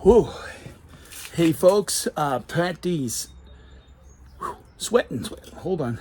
Whoa. Hey folks, Patdees. Sweating. Hold on.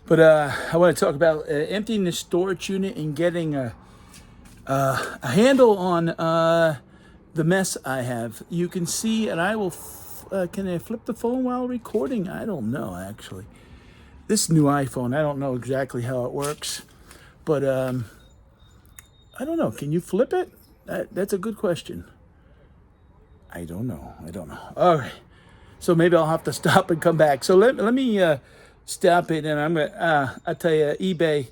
But I want to talk about emptying the storage unit and getting a handle on the mess I have. You can see, and I will, can I flip the phone while recording? I don't know, actually. This new iPhone, I don't know exactly how it works. But I don't know. Can you flip it? That's a good question. I don't know. All right. So maybe I'll have to stop and come back. So let me stop it, and I'm gonna I'll tell you, eBay,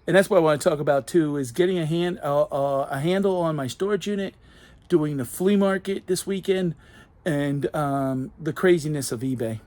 and that's what I want to talk about too, is getting a handle on my storage unit, doing the flea market this weekend, and the craziness of eBay.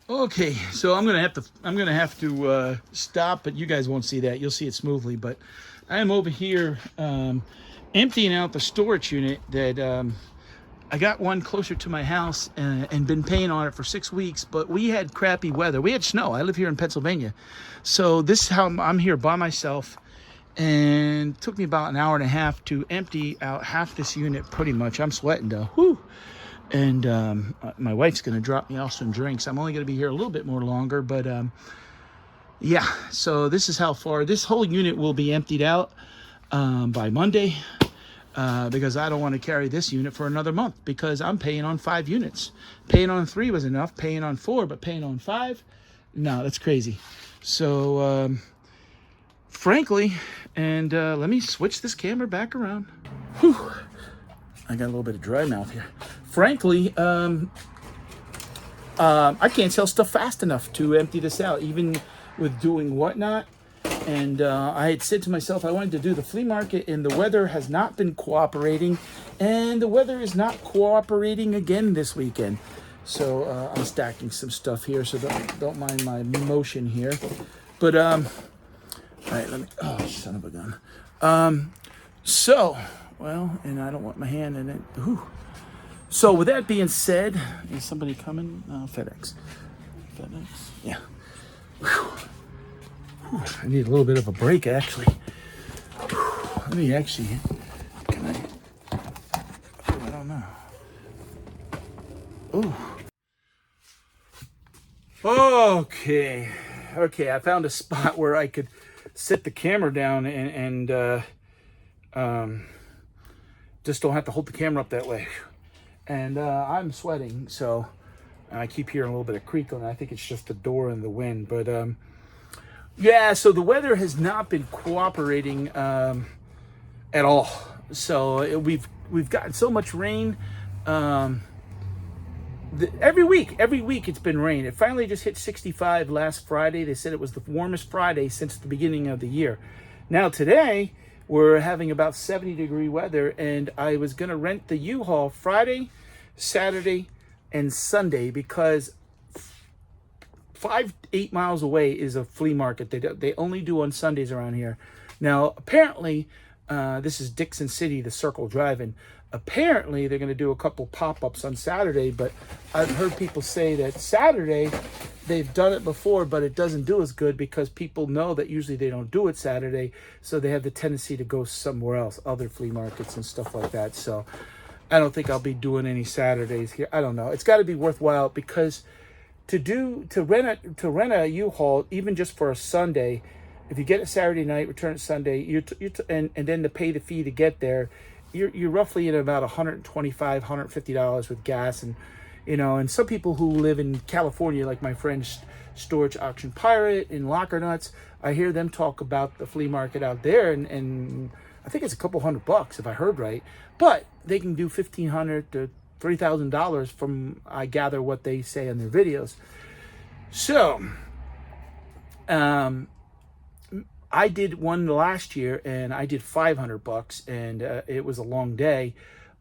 Okay, so I'm gonna have to stop, but you guys won't see that. You'll see it smoothly. But I'm over here emptying out the storage unit that I got one closer to my house and been paying on it for 6 weeks. But we had crappy weather. We had snow. I live here in Pennsylvania, so this is how I'm here by myself. And it took me about an hour and a half to empty out half this unit. Pretty much, I'm sweating though. Whew. And my wife's going to drop me off some drinks. I'm only going to be here a little bit more longer, but yeah. So this is how far this whole unit will be emptied out by Monday, because I don't want to carry this unit for another month, because I'm paying on 5 units. Paying on 3 was enough. Paying on 4, but paying on 5, no, that's crazy. So frankly, and let me switch this camera back around. Whew. I got a little bit of dry mouth here. Frankly, I can't sell stuff fast enough to empty this out, even with doing whatnot. And I had said to myself I wanted to do the flea market, and the weather has not been cooperating, and the weather is not cooperating again this weekend. So I'm stacking some stuff here, so don't mind my motion here. But all right, let me. Oh, son of a gun. So. Well, and I don't want my hand in it. Ooh. So with that being said, is somebody coming? FedEx. Yeah. Whew. I need a little bit of a break, actually. Let me actually. Can I? I don't know. Ooh. Okay. I found a spot where I could sit the camera down and just don't have to hold the camera up that way. And I'm sweating, so I keep hearing a little bit of creaking. I think it's just the door and the wind. But yeah, so the weather has not been cooperating at all. So we've gotten so much rain. Every week it's been rain. It finally just hit 65 last Friday. They said it was the warmest Friday since the beginning of the year. Now today, we're having about 70-degree weather, and I was going to rent the U-Haul Friday, Saturday, and Sunday, because 8 miles away is a flea market. They only do on Sundays around here. Now, apparently, this is Dixon City, the Circle Drive-In. Apparently, they're going to do a couple pop-ups on Saturday, but I've heard people say that Saturday, they've done it before, but it doesn't do as good, because people know that usually they don't do it Saturday, so they have the tendency to go somewhere else, other flea markets and stuff like that. So I don't think I'll be doing any Saturdays here. I don't know. It's got to be worthwhile, because to rent a U-Haul, even just for a Sunday, if you get it Saturday night, return it Sunday, and then to pay the fee to get there, you're roughly at about $125, $150 with gas. And and some people who live in California, like my friend Storage Auction Pirate in Locker Nuts, I hear them talk about the flea market out there, and I think it's a couple $100 if I heard right. But they can do $1,500 to $3,000 from, I gather, what they say in their videos. So, I did one last year, and I did $500, and it was a long day,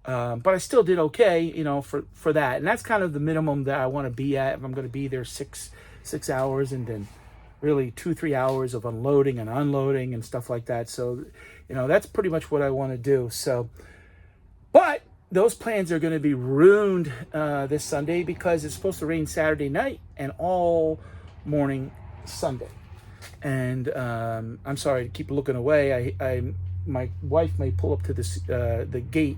but I still did okay, for that. And that's kind of the minimum that I want to be at. If I'm going to be there six hours, and then really 2-3 hours of unloading and unloading and stuff like that. So, that's pretty much what I want to do. So, but those plans are going to be ruined this Sunday because it's supposed to rain Saturday night and all morning Sunday. And I'm sorry to keep looking away. My wife may pull up to the gate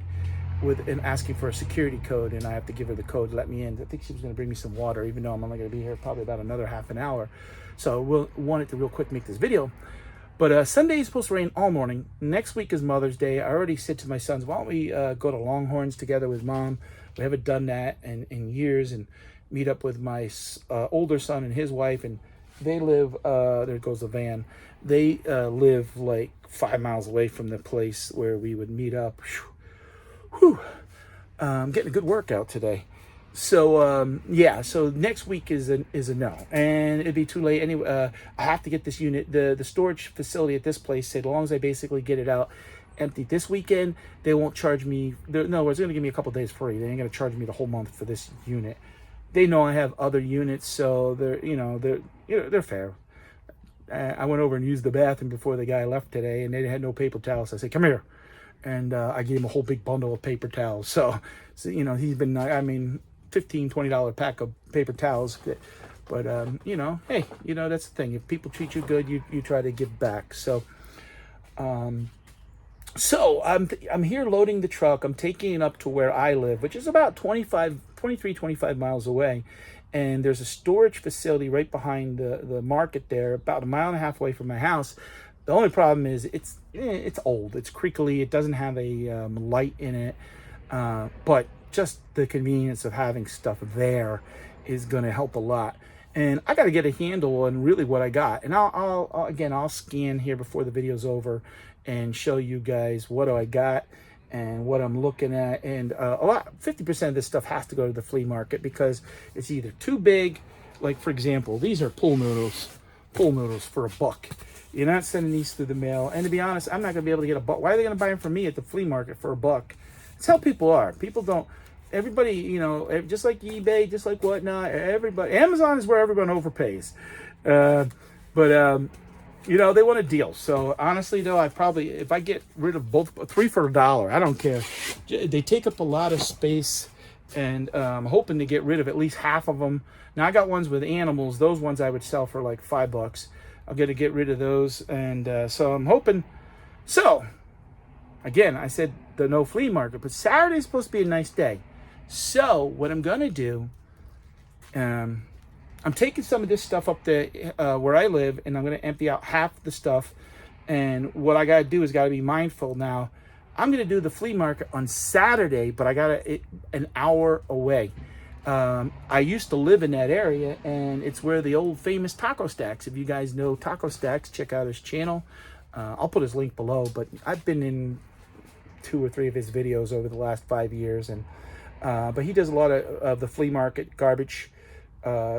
and asking for a security code, and I have to give her the code to let me in. I think she was going to bring me some water, even though I'm only going to be here probably about another half an hour. So we'll wanted to real quick make this video. But Sunday is supposed to rain all morning. Next week is Mother's Day. I already said to my sons, why don't we go to Longhorns together with Mom? We haven't done that in years, and meet up with my older son and his wife. And they live, there goes the van. They live like 5 miles away from the place where we would meet up. Whew. I'm getting a good workout today. So yeah, so next week is a no, and it'd be too late anyway. I have to get this unit, the storage facility at this place said as long as I basically get it out empty this weekend, they won't charge me. No, they're going to give me a couple days free. They ain't going to charge me the whole month for this unit. They know I have other units, so they're fair. I went over and used the bathroom before the guy left today, and they had no paper towels. I said, come here. And I gave him a whole big bundle of paper towels. So he's been, $15, $20 pack of paper towels. But, hey, that's the thing. If people treat you good, you try to give back. So, I'm here loading the truck. I'm taking it up to where I live, which is about 25 miles away. And there's a storage facility right behind the market there, about 1.5 miles away from my house. The only problem is it's old. It's creakily. It doesn't have a light in it. But just the convenience of having stuff there is going to help a lot. And I got to get a handle on really what I got. And I'll scan here before the video's over and show you guys what I got and what I'm looking at. And 50% of this stuff has to go to the flea market because it's either too big. Like, for example, these are pool noodles for $1. You're not sending these through the mail. And to be honest, I'm not going to be able to get $1. Why are they going to buy them from me at the flea market for $1? It's how people are. People don't, everybody, just like eBay, just like whatnot, everybody, Amazon is where everyone overpays. They want a deal. So honestly though, if I get rid of both, 3 for $1, I don't care. They take up a lot of space, and I'm hoping to get rid of at least half of them. Now I got ones with animals. Those ones I would sell for like $5. I'm going to get rid of those. And so I'm hoping. So, again, I said the no flea market. But Saturday's supposed to be a nice day. So, what I'm going to do, I'm taking some of this stuff up to where I live. And I'm going to empty out half the stuff. And what I got to do is got to be mindful now. I'm going to do the flea market on Saturday. But I got an hour away. I used to live in that area, and it's where the old famous Taco Stacks. If you guys know Taco Stacks, check out his channel. I'll put his link below, but I've been in 2 or 3 of his videos over the last 5 years, and but he does a lot of the flea market, garbage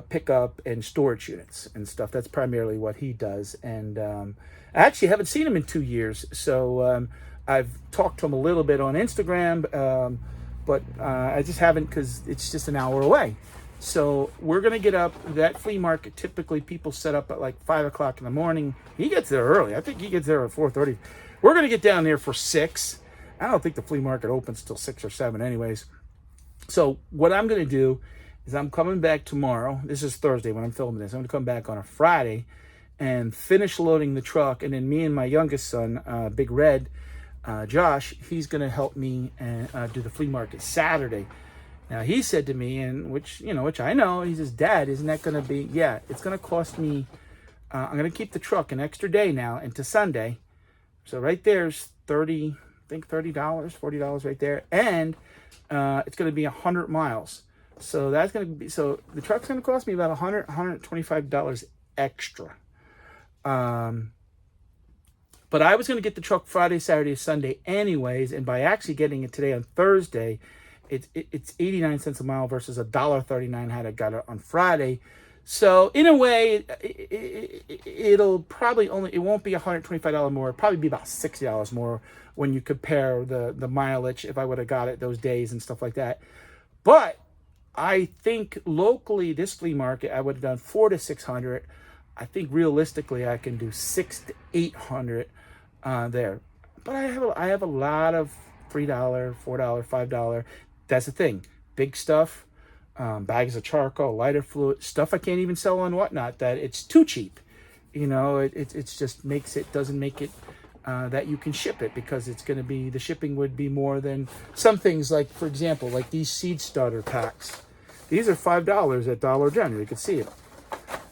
pickup, and storage units and stuff. That's primarily what he does. And I actually haven't seen him in 2 years, so I've talked to him a little bit on Instagram. But I just haven't because it's just an hour away. So we're going to get up. That flea market, typically people set up at like 5 o'clock in the morning. He gets there early. I think he gets there at 4:30. We're going to get down there for 6. I don't think the flea market opens till 6 or 7 anyways. So what I'm going to do is I'm coming back tomorrow. This is Thursday when I'm filming this. I'm going to come back on a Friday and finish loading the truck. And then me and my youngest son, Big Red, Josh, he's going to help me and do the flea market Saturday. Now he said to me, and which I know, he says, Dad, isn't that going to be, yeah, it's going to cost me, I'm going to keep the truck an extra day now into Sunday. So right there's $30, $40 right there. And it's going to be 100 miles. So that's going to be, so the truck's going to cost me about $125 extra. But I was going to get the truck Friday, Saturday, Sunday anyways. And by actually getting it today on Thursday, it's 89 cents a mile versus $1.39 had I got it on Friday. So in a way, it'll probably it won't be $125 more. It'll probably be about $60 more when you compare the mileage if I would have got it those days and stuff like that. But I think locally, this flea market, I would have done $400 to $600. I think realistically, I can do $600 to $800 there. but I have a lot of $3, $4, $5. That's the thing. Big stuff, bags of charcoal, lighter fluid, stuff I can't even sell on Whatnot. That it's too cheap. You know, it's just doesn't make it that you can ship it, because it's going to be, the shipping would be more than some things, like, for example, like these seed starter packs. These are $5 at Dollar General. You can see it.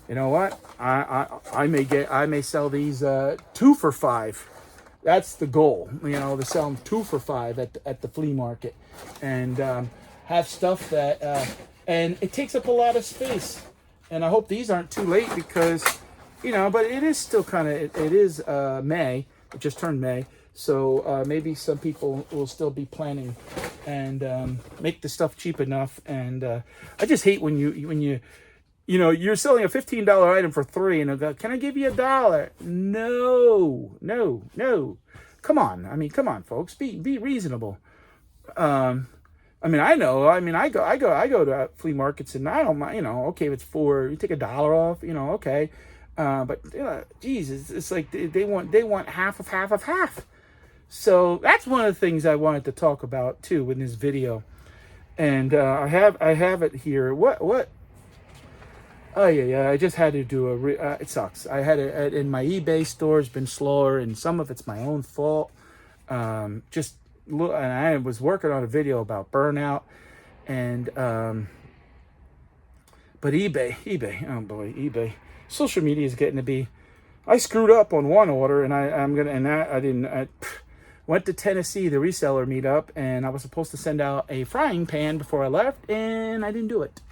You know what? I may sell these 2 for $5. That's the goal. You know, to sell them 2 for $5 at the flea market, and have stuff that and it takes up a lot of space. And I hope these aren't too late, because, you know, but it is still kind of, it is May. It just turned May, so maybe some people will still be planning and make the stuff cheap enough. And I just hate when you know, you're selling a $15 item for $3, and they'll go, "Can I give you $1?" No. Come on. I mean, come on, folks. Be reasonable. I mean, I know. I mean, I go to flea markets, and I don't mind. You know, okay, if it's $4, you take $1 off. You know, okay. But geez, it's like they want half of half of half. So that's one of the things I wanted to talk about too in this video. And I have it here. What? Oh yeah. I just had to do it sucks. I had it in my eBay store. Has been slower, and some of it's my own fault. Just look, and I was working on a video about burnout, and but eBay. Oh boy, eBay. Social media is getting to be. I screwed up on one order, and I went to Tennessee, the reseller meetup, and I was supposed to send out a frying pan before I left, and I didn't do it.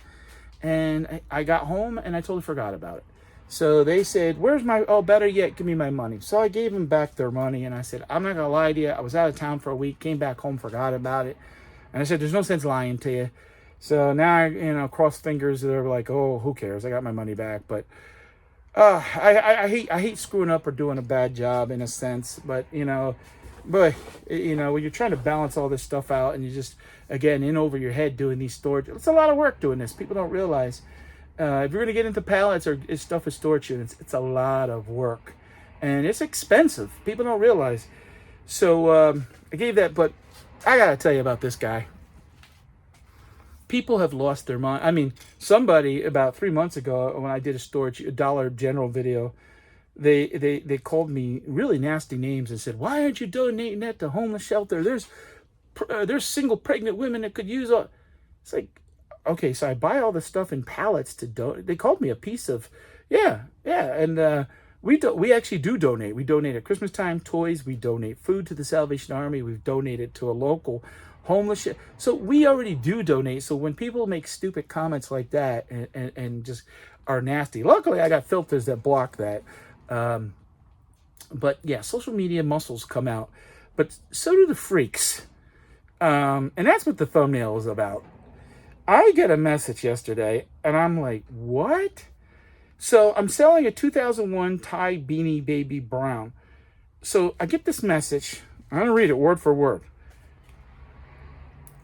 And I got home, and I totally forgot about it. So they said, "Where's my, oh, better yet, give me my money." So I gave them back their money, and I said, "I'm not going to lie to you. I was out of town for a week, came back home, forgot about it." And I said, "There's no sense lying to you." So now, cross fingers. They're like, "Oh, who cares? I got my money back." But I hate screwing up or doing a bad job in a sense. But, when you're trying to balance all this stuff out, and you just, again, in over your head doing these storage, it's a lot of work doing this. People don't realize. If you're going to get into pallets or stuff with storage units, it's a lot of work. And it's expensive. People don't realize. So I gave that, but I got to tell you about this guy. People have lost their mind. I mean, somebody about 3 months ago, when I did a Dollar General video, they called me really nasty names and said, "Why aren't you donating that to homeless shelter? There's single pregnant women that could use it." It's like, okay, so I buy all the stuff in pallets to donate. They called me a piece of, and we actually do donate. We donate at Christmas time toys. We donate food to the Salvation Army. We've donated to a local homeless. So we already do donate. So when people make stupid comments like that and just are nasty, luckily I got filters that block that. But yeah, social media muscles come out, but so do the freaks. And that's what the thumbnail is about. I get a message yesterday, and I'm like, what? So I'm selling a 2001 Thai Beanie Baby Brown. So I get this message. I'm going to read it word for word.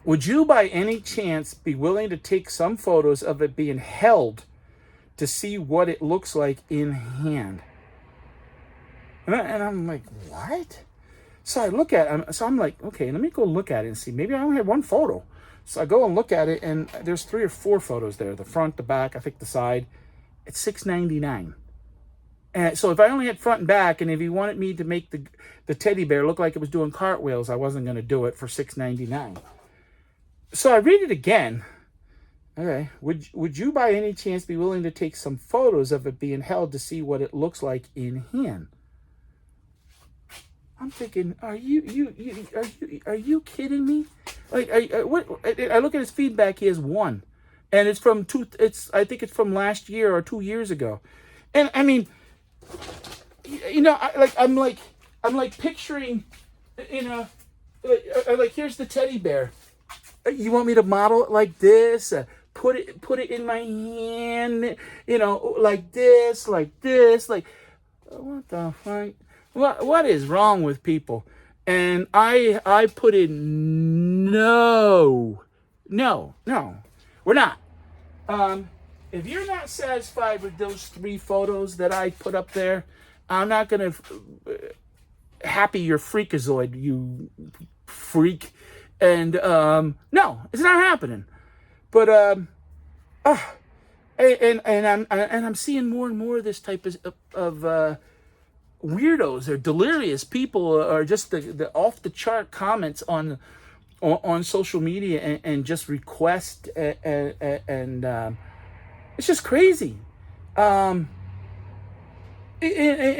"Would you by any chance be willing to take some photos of it being held to see what it looks like in hand?" And I'm like, what? So I look at it. So I'm like, okay, let me go look at it and see. Maybe I only have one photo. So I go and look at it, and there's 3 or 4 photos there. The front, the back, I think the side. It's $6.99. And so if I only had front and back, and if he wanted me to make the teddy bear look like it was doing cartwheels, I wasn't going to do it for $6.99. So I read it again. Okay. Would you by any chance be willing to take some photos of it being held to see what it looks like in hand? I'm thinking, are you kidding me? Like, I look at his feedback. He has 1, and it's from I think it's from last year or 2 years ago, and I mean, I'm like picturing, like here's the teddy bear. You want me to model it like this? Put it in my hand, like this, like what the fuck? What is wrong with people? And I put in no, we're not. If you're not satisfied with those 3 photos that I put up there, I'm not gonna. happy you're freakazoid, you freak. And no, it's not happening. But I'm seeing more and more of this type of weirdos or delirious people, or just the off the chart comments on social media, and just request, and it's just crazy. You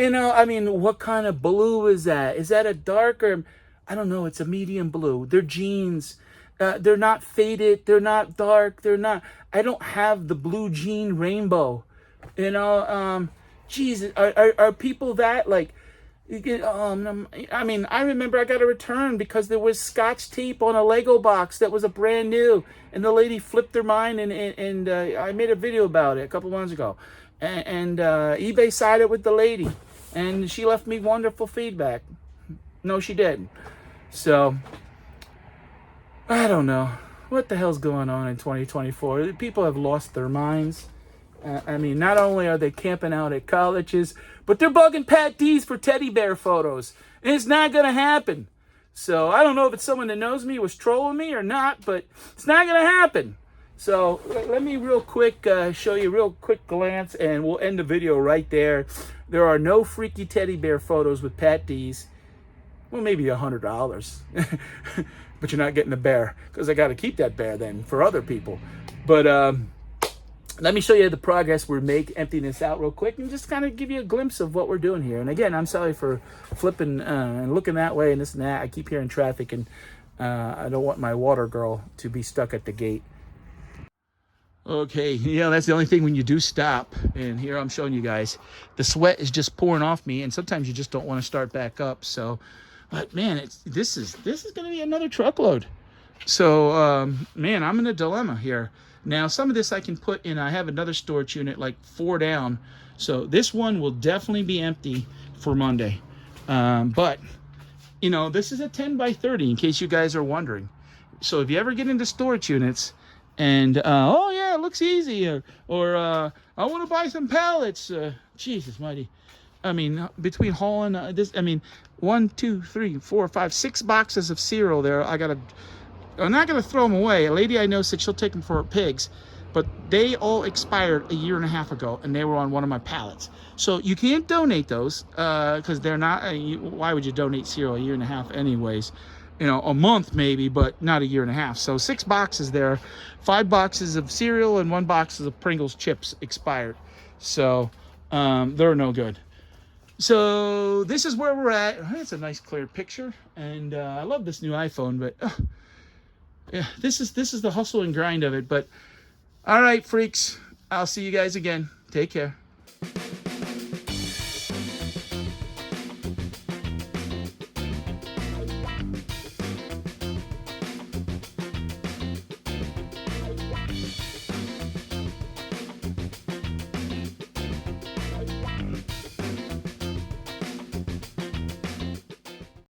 know, I mean, what kind of blue is that? Is that a darker? I don't know. It's a medium blue. They're jeans. They're not faded. They're not dark. They're not. I don't have the blue jean rainbow. You know, Jesus, are people that like? I mean, I remember I got a return because there was Scotch tape on a Lego box that was a brand new, and the lady flipped her mind, and I made a video about it a couple months ago, and eBay sided with the lady, and she left me wonderful feedback. No, she didn't. So I don't know what the hell's going on in 2024. People have lost their minds. I mean, not only are they camping out at colleges, but they're bugging Patdees for teddy bear photos. And it's not going to happen. So I don't know if it's someone that knows me was trolling me or not, but it's not going to happen. So let me real quick show you a real quick glance, and we'll end the video right there. There are no freaky teddy bear photos with Patdees. Well, maybe $100. But you're not getting the bear, because I got to keep that bear then for other people. But let me show you the progress we're making, emptying this out real quick, and just kind of give you a glimpse of what we're doing here. And again, I'm sorry for flipping and looking that way and this and that. I keep hearing traffic, and I don't want my water girl to be stuck at the gate. Okay, yeah, that's the only thing when you do stop. And here I'm showing you guys. The sweat is just pouring off me, and sometimes you just don't want to start back up. So, but man, this is going to be another truckload. So, man, I'm in a dilemma here. Now, some of this I can put in. I have another storage unit, like 4 down. So this one will definitely be empty for Monday. But, you know, this is a 10 by 30, in case you guys are wondering. So if you ever get into storage units and, oh, yeah, it looks easy. Or I want to buy some pallets. Jesus mighty. I mean, between hauling this, I mean, 1, 2, 3, 4, 5, 6 boxes of cereal there. I'm not going to throw them away. A lady I know said she'll take them for her pigs, but they all expired a 1.5 years ago, and they were on one of my pallets. So you can't donate those because they're not. Why would you donate cereal a 1.5 years anyways? You know, a month maybe, but not a 1.5 years. So 6 boxes there, 5 boxes of cereal and 1 box of Pringles chips expired. So they're no good. So this is where we're at. It's a nice clear picture, and I love this new iPhone, but yeah, this is the hustle and grind of it. But all right, freaks, I'll see you guys again. Take care.